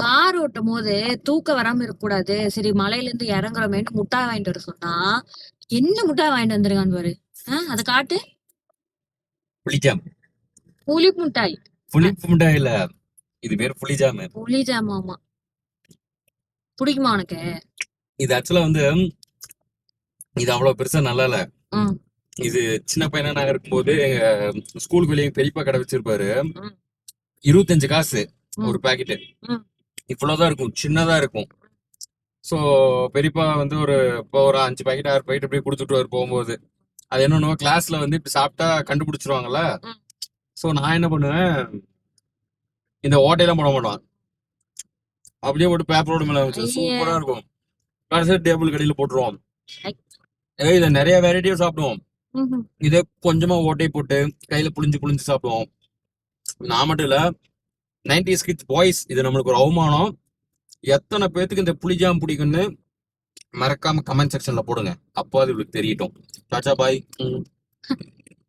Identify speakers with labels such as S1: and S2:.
S1: Car ஓட்டும் போது தூக்கம் வராம இருக்கக்கூடாது. சரி மலையில இருந்து இறங்குறோமேன்னு முட்டாய் வாங்கிட்டு வர சொன்னா, என்ன முட்டாய் வாங்கிட்டு வந்திருக்கான்னு பாரு. அத காட்டு.
S2: புளிஜாம்.
S1: புளிப்பு முட்டாய்.
S2: புளிப்பு மிட்டாய் இல்ல, இது பேர் புளிஜாம்.
S1: புளி ஜாமாமா. பிடிக்குமா உனக்கு?
S2: இது ஆக்சுவலா வந்து இது அவ்வளவு பெருசா நல்லா இல்ல.
S1: ம்,
S2: இது சின்ன பையனா நாங்க இருக்கும்போது எங்க ஸ்கூலுக்கு வெளியே பெரியப்பா கடை வச்சிருப்பாரு.
S1: ம்,
S2: 25 காசு
S1: ம்,
S2: ஒரு பாக்கெட்.
S1: ம்.
S2: இவ்வளவுதான் இருக்கும், சின்னதா இருக்கும். ஸோ பெரியப்பா வந்து இப்போ ஒரு 5 பாக்கெட் 6 பாக்கெட் இப்படி கொடுத்துட்டு போகும்போது அது என்னன்னு கிளாஸ்ல வந்து இப்படி சாப்பிட்டா கண்டுபிடிச்சிருவாங்கல்ல.
S1: ம்.
S2: ஸோ நான் என்ன பண்ணுவேன், இந்த ஓட்டையெல்லாம் போட மாட்டான், அப்படியே போட்டு பேப்பரோட மேல வச்சு
S1: ஐயே.
S2: சூப்பரா இருக்கும். கடைசி டேபிள் கடையில போட்டுருவோம்.
S1: ஐ.
S2: இதை நிறைய வெரைட்டியா சாப்பிடுவோம்.
S1: ம்ஹும்.
S2: இதே கொஞ்சமா ஓட்டை போட்டு கையில புளிஞ்சு புளிஞ்சு சாப்பிடுவோம். நான் மட்டும் இல்ல, 90s கிட்ஸ் பாய்ஸ், இது நம்மளுக்கு ஒரு அவமானம். எத்தனை பேத்துக்கு இந்த புளிஜாம் பிடிக்குன்னு மறக்காம கமெண்ட் செக்ஷன்ல போடுங்க, அப்போ அது உங்களுக்கு தெரியட்டும். டாடா பாய்.